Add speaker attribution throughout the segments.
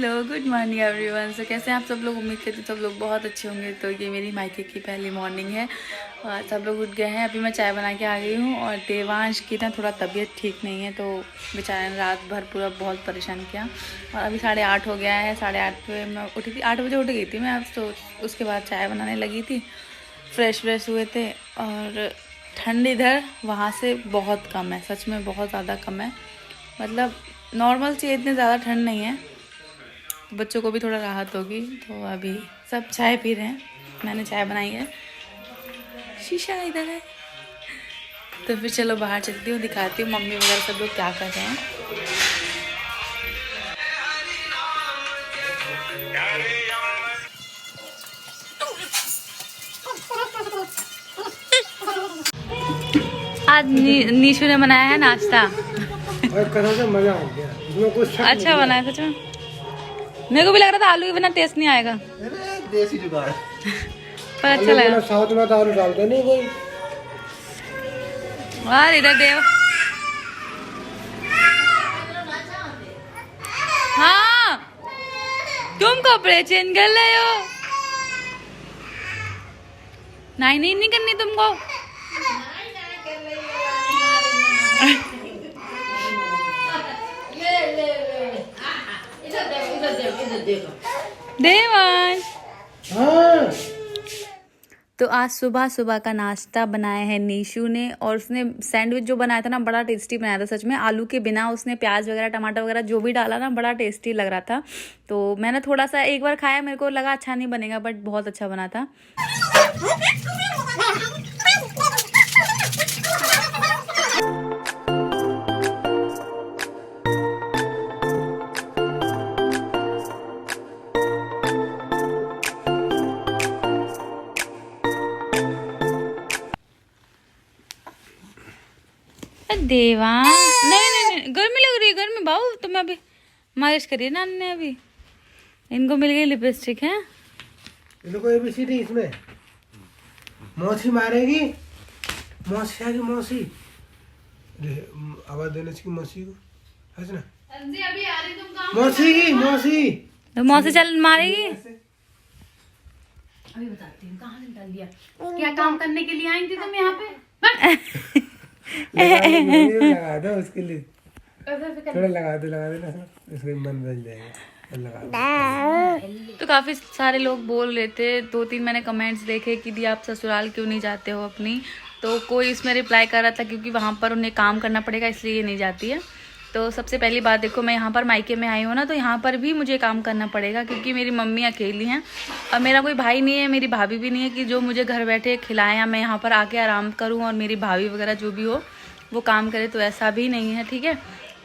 Speaker 1: Hello good morning everyone. So कैसे हैं आप सब लोग? उम्मीद करती हूँ सब लोग बहुत अच्छे होंगे। तो ये मेरी मायके की पहली मॉर्निंग है और सब लोग उठ गए हैं। अभी मैं चाय बना के आ गई हूँ और देवांश की ना थोड़ा तबीयत ठीक नहीं है, तो बेचारे ने रात भर पूरा बहुत परेशान किया। और अभी 8:30 हो गया है। 8:30 पे मैं उठी थी, 8 बजे उठ गई थी मैं आज। तो उसके बाद चाय बनाने लगी थी, फ्रेश हुए थे। और ठंड इधर वहाँ से बहुत कम है, सच में बहुत ज़्यादा कम है। मतलब नॉर्मल सी, इतनी ज़्यादा ठंड नहीं है, तो बच्चों को भी थोड़ा राहत होगी। तो अभी सब चाय पी रहे हैं, मैंने चाय बनाई है। शीशा इधर है, तो फिर चलो बाहर चलती हूँ, दिखाती हूँ मम्मी वगैरह सब लोग क्या कर रहे हैं। आज नीशू ने बनाया है नाश्ता।
Speaker 2: मजा आ गया, कुछ
Speaker 1: अच्छा बनाया सच में। मेरे को भी लग रहा था आलू के बिना टेस्ट नहीं आएगा,
Speaker 2: देसी जुगाड़।
Speaker 1: पर अच्छा लगा।
Speaker 2: साउथ में तो आलू डालते नहीं कोई।
Speaker 1: और इधर देव, हाँ तुम कपड़े चेंज कर रहे हो? नहीं करनी तुमको। देवांश,
Speaker 2: हाँ।
Speaker 1: तो आज सुबह का नाश्ता बनाया है नीशू ने। और उसने सैंडविच जो बनाया था ना, बड़ा टेस्टी बनाया था सच में। आलू के बिना उसने प्याज वगैरह टमाटर वगैरह जो भी डाला ना, बड़ा टेस्टी लग रहा था। तो मैंने थोड़ा सा एक बार खाया, मेरे को लगा अच्छा नहीं बनेगा, बट बहुत अच्छा बना था। देवा नहीं, गर्मी लग रही है, गर्मी बाबू। तुम्हें अभी मालिश करिए ना ने, अभी इनको मिल गई लिपस्टिक है।
Speaker 2: इनको एबीसीडी इसमें मौसी मारेगी, मौसी आएगी, मौसी आवाज देने की मौसी को, है ना?
Speaker 1: अभी आ रही तुम काम।
Speaker 2: मौसी
Speaker 1: तो मौसी चल मारेगी। अभी बताती हूँ कहाँ से निकाल दिया, क्या काम करने के लिए आई थी तुम यहाँ पे?
Speaker 2: लगा दो उसके लिए, थोड़ा लगा देना, उसका मन बन जाएगा। लगा
Speaker 1: तो काफ़ी सारे लोग बोल रहे थे, 2-3 मैंने कमेंट्स देखे कि दी आप ससुराल क्यों नहीं जाते हो अपनी। तो कोई इसमें रिप्लाई कर रहा था क्योंकि वहाँ पर उन्हें काम करना पड़ेगा, इसलिए ये नहीं जाती है। तो सबसे पहली बात देखो, मैं यहाँ पर मायके में आई हूँ ना, तो यहाँ पर भी मुझे काम करना पड़ेगा क्योंकि मेरी मम्मी अकेली हैं और मेरा कोई भाई नहीं है, मेरी भाभी भी नहीं है कि जो मुझे घर बैठे खिलाएं या मैं यहाँ पर आके आराम करूँ और मेरी भाभी वगैरह जो भी हो वो काम करे। तो ऐसा भी नहीं है, ठीक है।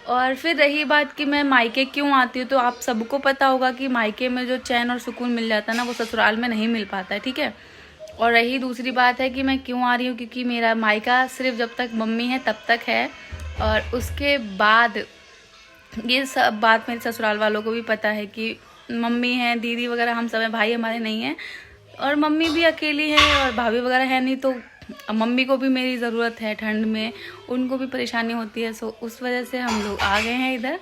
Speaker 1: और फिर रही बात कि मैं मायके क्यों आती हूँ, तो आप सबको पता होगा कि मायके में जो चैन और सुकून मिल जाता है ना, वो ससुराल में नहीं मिल पाता है, ठीक है। और रही दूसरी बात है कि मैं क्यों आ रही हूँ, क्योंकि मेरा मायका सिर्फ जब तक मम्मी है तब तक है, और उसके बाद ये सब बात मेरे ससुराल वालों को भी पता है कि मम्मी है, दीदी वगैरह हम सब हैं, भाई हमारे नहीं हैं, और मम्मी भी अकेली है और भाभी वगैरह है नहीं। तो मम्मी को भी मेरी ज़रूरत है, ठंड में उनको भी परेशानी होती है। सो उस वजह से हम लोग आ गए हैं इधर।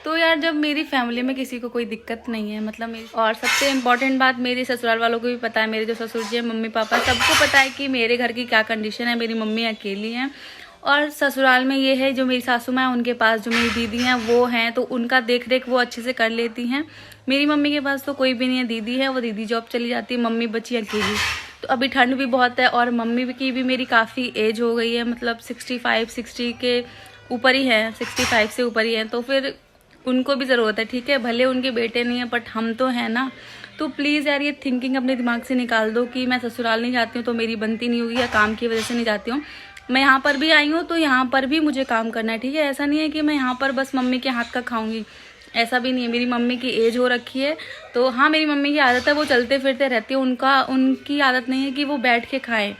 Speaker 1: तो यार जब मेरी फैमिली में किसी को कोई दिक्कत नहीं है, मतलब मेरी, और सबसे इम्पॉर्टेंट बात मेरे ससुराल वालों को भी पता है, मेरे जो ससुर जी हैं, मम्मी पापा, सबको पता है कि मेरे घर की क्या कंडीशन है। मेरी मम्मी अकेली हैं और ससुराल में ये है, जो मेरी सासू माँ है उनके पास जो मेरी दीदी हैं वो हैं, तो उनका देख रेख वो अच्छे से कर लेती हैं। मेरी मम्मी के पास तो कोई भी नहीं है, दीदी है, वो दीदी जॉब चली जाती है, मम्मी बची अकेली। तो अभी ठंड भी बहुत है और मम्मी की भी मेरी काफ़ी एज हो गई है, मतलब 60 के ऊपर ही है, 65 से ऊपर ही है। तो फिर उनको भी ज़रूरत है, ठीक है, भले उनके बेटे नहीं हैं बट हम तो हैं ना। तो प्लीज़ यार ये थिंकिंग अपने दिमाग से निकाल दो कि मैं ससुराल नहीं जाती हूँ तो मेरी बनती नहीं होगी या काम की वजह से नहीं जाती हूँ। मैं यहाँ पर भी आई हूँ तो यहाँ पर भी मुझे काम करना है, ठीक है। ऐसा नहीं है कि मैं यहाँ पर बस मम्मी के हाथ का खाऊंगी, ऐसा भी नहीं है। मेरी मम्मी की एज हो रखी है, तो हाँ मेरी मम्मी की आदत है वो चलते फिरते रहती है, उनकी आदत नहीं है कि वो बैठ के खाएं।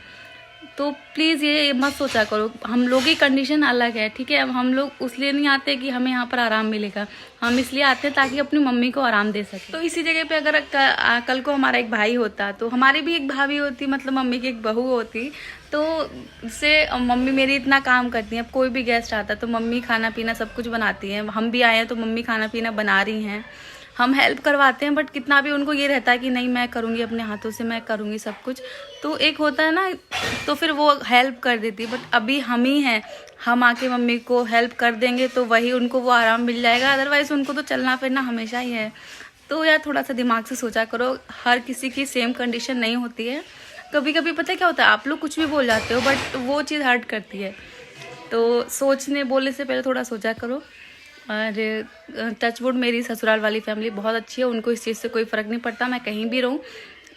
Speaker 1: तो प्लीज़ ये मत सोचा करो, हम लोग की कंडीशन अलग है, ठीक है। अब हम लोग उसलिए नहीं आते कि हमें यहाँ पर आराम मिलेगा, हम इसलिए आते हैं ताकि अपनी मम्मी को आराम दे सके। तो इसी जगह पे अगर कल को हमारा एक भाई होता तो हमारी भी एक भाभी होती, मतलब मम्मी की एक बहू होती, तो उससे मम्मी मेरी इतना काम करती हैं। अब कोई भी गेस्ट आता तो मम्मी खाना पीना सब कुछ बनाती हैं। हम भी आए हैं तो मम्मी खाना पीना बना रही हैं, हम हेल्प करवाते हैं, बट कितना भी उनको ये रहता है कि नहीं मैं करूँगी अपने हाथों से, मैं करूँगी सब कुछ, तो एक होता है ना, तो फिर वो हेल्प कर देती है। बट अभी हम ही हैं, हम आके मम्मी को हेल्प कर देंगे तो वही उनको वो आराम मिल जाएगा, अदरवाइज़ उनको तो चलना फिरना हमेशा ही है। तो यार थोड़ा सा दिमाग से सोचा करो, हर किसी की सेम कंडीशन नहीं होती है। कभी कभी पता है क्या होता है, आप लोग कुछ भी बोल जाते हो बट वो चीज़ हर्ट करती है, तो सोचने बोलने से पहले थोड़ा सोचा करो। और टचवुड मेरी ससुराल वाली फैमिली बहुत अच्छी है, उनको इस चीज़ से कोई फ़र्क नहीं पड़ता, मैं कहीं भी रहूँ,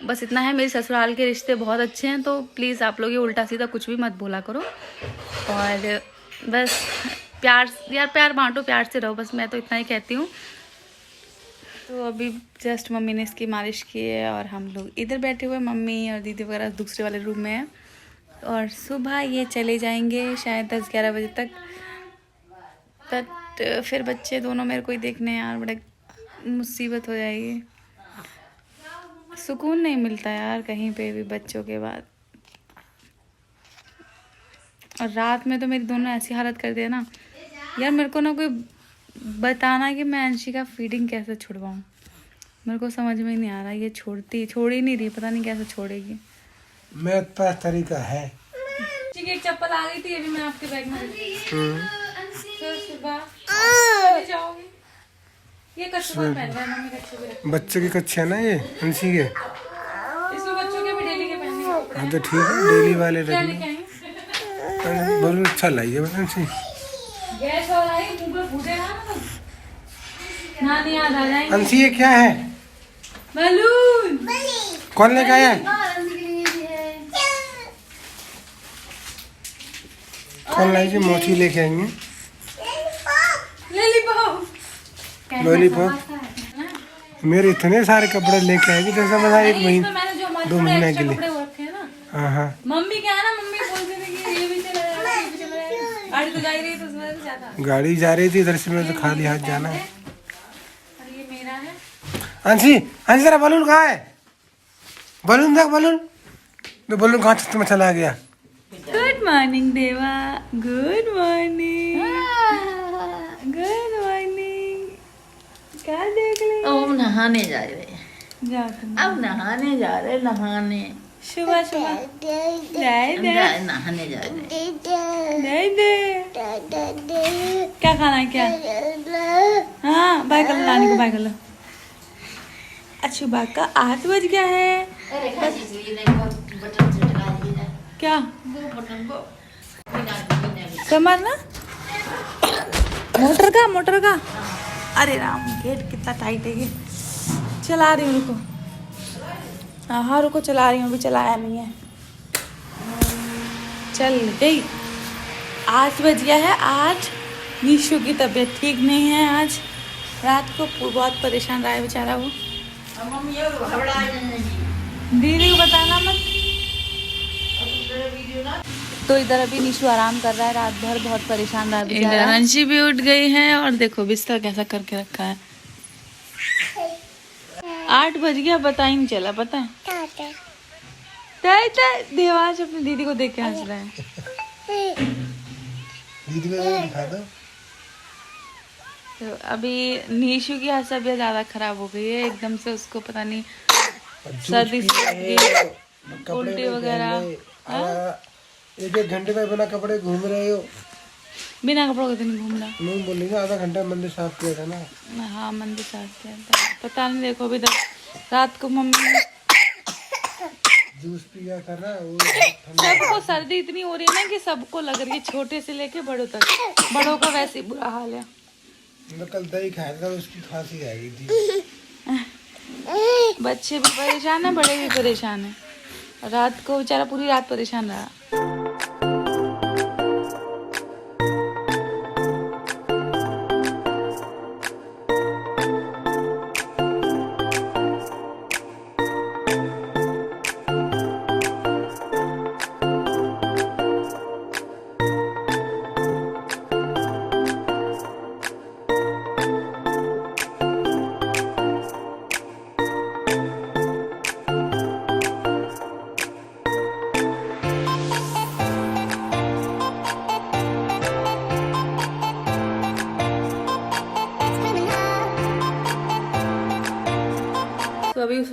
Speaker 1: बस इतना है मेरी ससुराल के रिश्ते बहुत अच्छे हैं। तो प्लीज़ आप लोग ये उल्टा सीधा कुछ भी मत बोला करो, और बस प्यार बांटो, प्यार से रहो, बस मैं तो इतना ही कहती हूँ। तो अभी जस्ट मम्मी ने इसकी मालिश की है और हम लोग इधर बैठे हुए, मम्मी और दीदी वगैरह दूसरे वाले रूम में है, और सुबह ये चले जाएंगे शायद 10-11 बजे तक। बट फिर बच्चे दोनों मेरे को ही देखने यार, बड़े मुसीबत हो जाएगी, सुकून नहीं मिलता यार कहीं पे भी बच्चों के बाद। और रात में तो मेरी दोनों ऐसी हालत कर दिया ना यार, मेरे को ना कोई बताना कि मैं अंशी का फीडिंग कैसे छुड़वाऊँ, मेरे को समझ में ही नहीं आ रहा। ये छोड़ ही नहीं रही, पता नहीं कैसे छोड़ेगी।
Speaker 2: मेरे पास तरीका है।
Speaker 1: ठीक है, एक चप्पल आ गई थी, अभी मैं आपके बैग में सुबह जाओगी। ये कच्चे पहन रहा है, मम्मी कच्चे भी रखती है।
Speaker 2: बच्चे के कच्चे है ना ये अंशी के,
Speaker 1: इसमें बच्चों के भी डेली के पहनने के कपड़े हैं।
Speaker 2: तो ठीक है, डेली वाले
Speaker 1: क्या
Speaker 2: रखने।
Speaker 1: लेके आई?
Speaker 2: बहुत अच्छा लाइए अंशी।
Speaker 1: गैस और आई, मुंह पे फूटेगा ना, नानी याद आ जाएंगे।
Speaker 2: अंशी ये क्या है?
Speaker 1: बलून।
Speaker 2: कौन लेके आया है? कौन लाई जी? मोची लेके आएंगे लॉलीपॉप। मेरे इतने सारे कपड़े लेके आएगी, जैसा मैं 1 महीने 2 महीने के लिए। हाँ हाँ,
Speaker 1: मम्मी क्या है ना, मम्मी बोलती थी कि ये भी चला जाएगा, ये भी चला जाएगा। गाड़ी तो जा ही रही तो उसमें से ज्यादा
Speaker 2: गाड़ी जा रही थी इधर से, मैं तो खाली हाथ जाना है।
Speaker 1: और ये मेरा है।
Speaker 2: अंशी तेरा बलून कहाँ है? बलून देख, बलून तो बलून कहाँ छत में चला गया?
Speaker 1: गुड मॉर्निंग देवा, गुड मॉर्निंग, गुड मॉर्निंग। क्या देख ले?
Speaker 3: अब नहाने जा रहे,
Speaker 1: जाओ तुम,
Speaker 3: अब नहाने जा रहे, नहाने
Speaker 1: सुबह सुबह जाए
Speaker 3: नहाने जा रहे।
Speaker 1: दे क्या खाना है क्या? हाँ बाय कर लो, नानी को बाय कर लो। अच्छा सुबह का 8 बज गया है। क्या समझ ना, मोटर का अरे राम, गेट कितना टाइट है ये। चला रही हूँ, रुको, हाँ रुको, चला रही हूँ, अभी चलाया नहीं है। चल गई। 8 बज गया है। 8 निशु की तबीयत ठीक नहीं है, आज रात को बहुत परेशान रहा है बेचारा वो। दीदी को बताना मत। तो इधर अभी निशु आराम कर रहा है, रात भर बहुत परेशान रहा बेचारा। अंशी भी उठ गई है, और देखो बिस्तर कैसा करके रखा है। 8 बज गया, पता ही नहीं चला, पता है। देवांश अपनी दीदी को देख के हंस रहा है।
Speaker 2: दीदी को दिखा दो।
Speaker 1: तो अभी निशु की तबीयत ज्यादा खराब हो गई है, एकदम से उसको पता नहीं सर्दी उल्टी वगैरह।
Speaker 2: 1 घंटे में बिना कपड़े घूम रहे हो?
Speaker 1: बिना कपड़ों के तो नहीं घूमना।
Speaker 2: नहीं बोलेंगे, आधा घंटा मंदिर साफ किया था ना।
Speaker 1: हाँ मंदिर साफ किया था, पता नहीं। देखो अभी तक रात को मम्मी ने
Speaker 2: जूस पिया था ना, वो
Speaker 1: सबको सर्दी इतनी हो रही है ना कि सबको लग रही है, छोटे से लेके बड़ों तक। बड़ों का वैसे ही बुरा हाल है।
Speaker 2: मैं कल दही खाया था, उसकी खांसी आ गई थी।
Speaker 1: बच्चे भी परेशान है, बड़े भी परेशान है। रात को बेचारा पूरी रात परेशान रहा।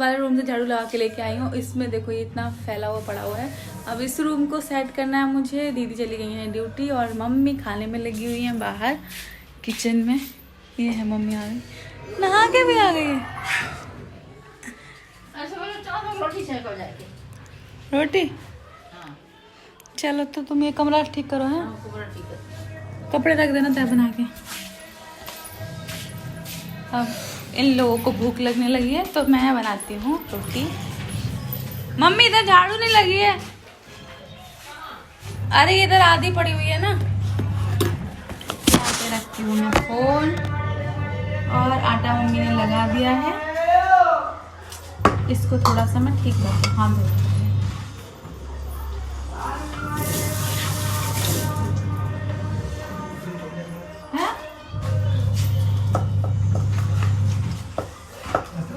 Speaker 1: वाले रूम से झाड़ू लगा के लेके आई हूँ। इसमें देखो ये इतना फैला हुआ पड़ा हुआ है। अब इस रूम को सेट करना है मुझे। दीदी चली गई हैं ड्यूटी और मम्मी खाने में लगी हुई हैं बाहर किचन में। ये है मम्मी आ गई, नहा के भी आ गई है। रोटी चलो तो तुम ये कमरा ठीक करो है, कपड़े रख देना तय बना के। अब इन लोगों को भूख लगने लगी है तो मैं बनाती हूँ रोटी। मम्मी इधर झाड़ू नहीं लगी है, अरे इधर आधी पड़ी हुई है ना। आके रखती हूँ मैं फोन और आटा मम्मी ने लगा दिया है। इसको थोड़ा सा मैं ठीक करती हूँ, हाथ धो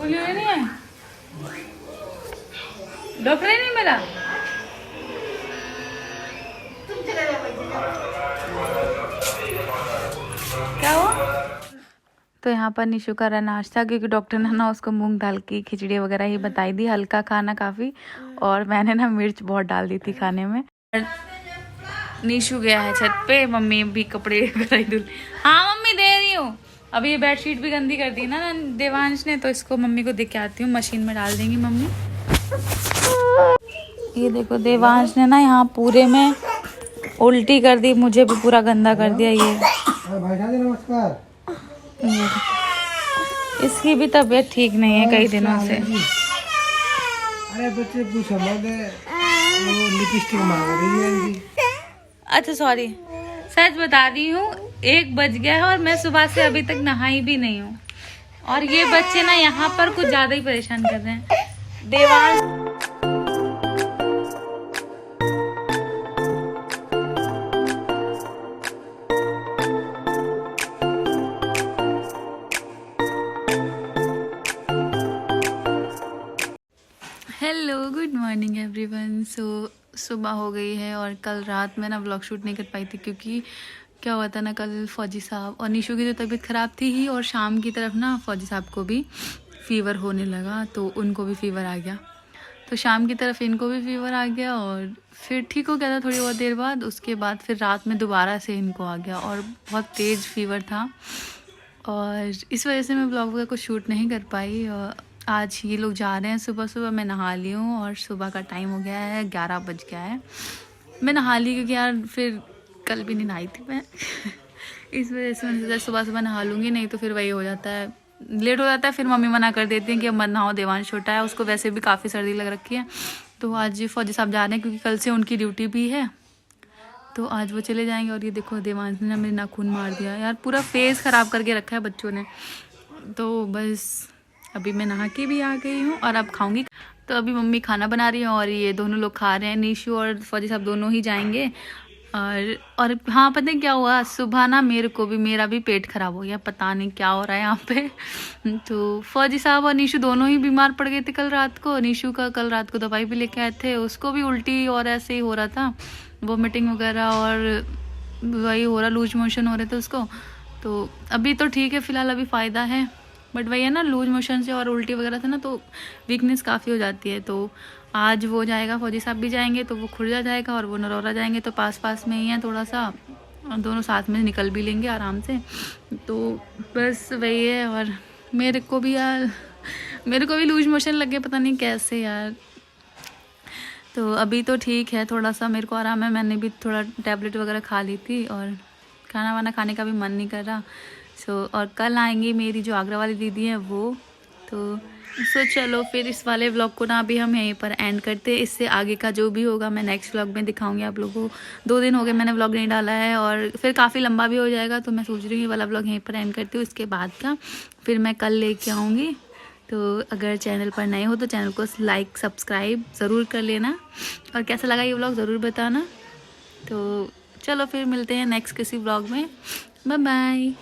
Speaker 1: नहीं है। डॉक्टर ही नहीं मिला। क्या हुआ? तो यहाँ पर निशु का रहा नाश्ता, क्योंकि डॉक्टर ने ना उसको मूंग दाल की खिचड़ी वगैरह ही बताई दी, हल्का खाना काफ़ी। और मैंने ना मिर्च बहुत डाल दी थी खाने में। निशु गया है छत पे, मम्मी भी कपड़े वगैरह धुल। हाँ मम्मी दे रही हूँ। अभी ये बेडशीट भी गंदी कर दी ना देवांश ने, तो इसको मम्मी को दे के आती हूँ, मशीन में डाल देंगी मम्मी। ये देखो देवांश ने ना यहाँ पूरे में उल्टी कर दी, मुझे भी पूरा गंदा कर दिया। ये
Speaker 2: नमस्कार।
Speaker 1: इसकी भी तबीयत ठीक नहीं है कई दिनों से।
Speaker 2: अरे बच्चे पूछो मत, वो लिपस्टिक मांग रही है।
Speaker 1: अच्छा सॉरी, सच बता रही हूँ 1 बज गया है और मैं सुबह से अभी तक नहाई भी नहीं हूँ। और ये बच्चे ना यहाँ पर कुछ ज्यादा ही परेशान कर रहे हैं। Devansh hello good morning everyone. सुबह हो गई है और कल रात में ना व्लॉग शूट नहीं कर पाई थी, क्योंकि क्या हुआ था ना, कल फौजी साहब और निशु की तो तबीयत ख़राब थी ही, और शाम की तरफ ना फौजी साहब को भी फ़ीवर होने लगा, तो उनको भी फ़ीवर आ गया। तो शाम की तरफ इनको भी फ़ीवर आ गया और फिर ठीक हो गया था थोड़ी बहुत देर बाद। उसके बाद फिर रात में दोबारा से इनको आ गया और बहुत तेज़ फ़ीवर था, और इस वजह से मैं व्लॉग का कुछ शूट नहीं कर पाई। और आज ये लोग जा रहे हैं सुबह सुबह। मैं नहा ली हूँ और सुबह का टाइम हो गया है, 11 बज गया है। मैं नहा ली क्योंकि यार फिर कल भी नहीं नहाई थी मैं इस वजह से मैंने सोचा सुबह सुबह नहा लूँगी, नहीं तो फिर वही हो जाता है, लेट हो जाता है। फिर मम्मी मना कर देती हैं कि अब मत नहाओ, देवांश छोटा है, उसको वैसे भी काफ़ी सर्दी लग रखी है। तो आज फौजी साहब जा रहे हैं क्योंकि कल से उनकी ड्यूटी भी है, तो आज वो चले जाएंगे। और ये देखो देवांश ने मेरे नाखून मार दिया यार, पूरा फेस ख़राब करके रखा है बच्चों ने। तो बस अभी मैं नहा के भी आ गई हूँ और अब खाऊंगी। तो अभी मम्मी खाना बना रही हैं और ये दोनों लोग खा रहे हैं, निशु और फौजी साहब दोनों ही जाएंगे। और हाँ पता नहीं क्या हुआ, सुबह ना मेरा भी पेट ख़राब हो गया, पता नहीं क्या हो रहा है यहाँ पे। तो फौजी साहब और निशु दोनों ही बीमार पड़ गए थे कल रात को। निशु का कल रात को दवाई भी लेके आए थे, उसको भी उल्टी और ऐसे ही हो रहा था, वोमिटिंग वगैरह, और वही हो रहा, लूज मोशन हो रहे थे उसको। तो अभी तो ठीक है, फ़िलहाल अभी फ़ायदा है, बट वही है ना, लूज मोशन से और उल्टी वगैरह से ना तो वीकनेस काफ़ी हो जाती है। तो आज वो जाएगा, फौजी साहब भी जाएंगे, तो वो खुर्जा जाएगा और वो नरौरा जाएंगे, तो पास पास में ही है थोड़ा सा, और दोनों साथ में निकल भी लेंगे आराम से। तो बस वही है। और मेरे को भी लूज मोशन लग गया, पता नहीं कैसे यार। तो अभी तो ठीक है, थोड़ा सा मेरे को आराम है, मैंने भी थोड़ा टैबलेट वगैरह खा ली थी और खाना वाना खाने का भी मन नहीं कर रहा। और कल आएंगी मेरी जो आगरा वाली दीदी है वो। तो चलो फिर इस वाले व्लॉग को ना अभी हम यहीं पर एंड करते हैं। इससे आगे का जो भी होगा मैं नेक्स्ट व्लॉग में दिखाऊंगी आप लोगों को। 2 दिन हो गए मैंने व्लॉग नहीं डाला है और फिर काफ़ी लंबा भी हो जाएगा, तो मैं सोच रही हूँ ये वाला व्लॉग यहीं पर एंड करती हूँ। इसके बाद का फिर मैं कल लेके आऊँगी। तो अगर चैनल पर नए हो तो चैनल को लाइक सब्सक्राइब ज़रूर कर लेना, और कैसा लगा ये व्लॉग ज़रूर बताना। तो चलो फिर मिलते हैं नेक्स्ट किसी व्लॉग में। Bye bye.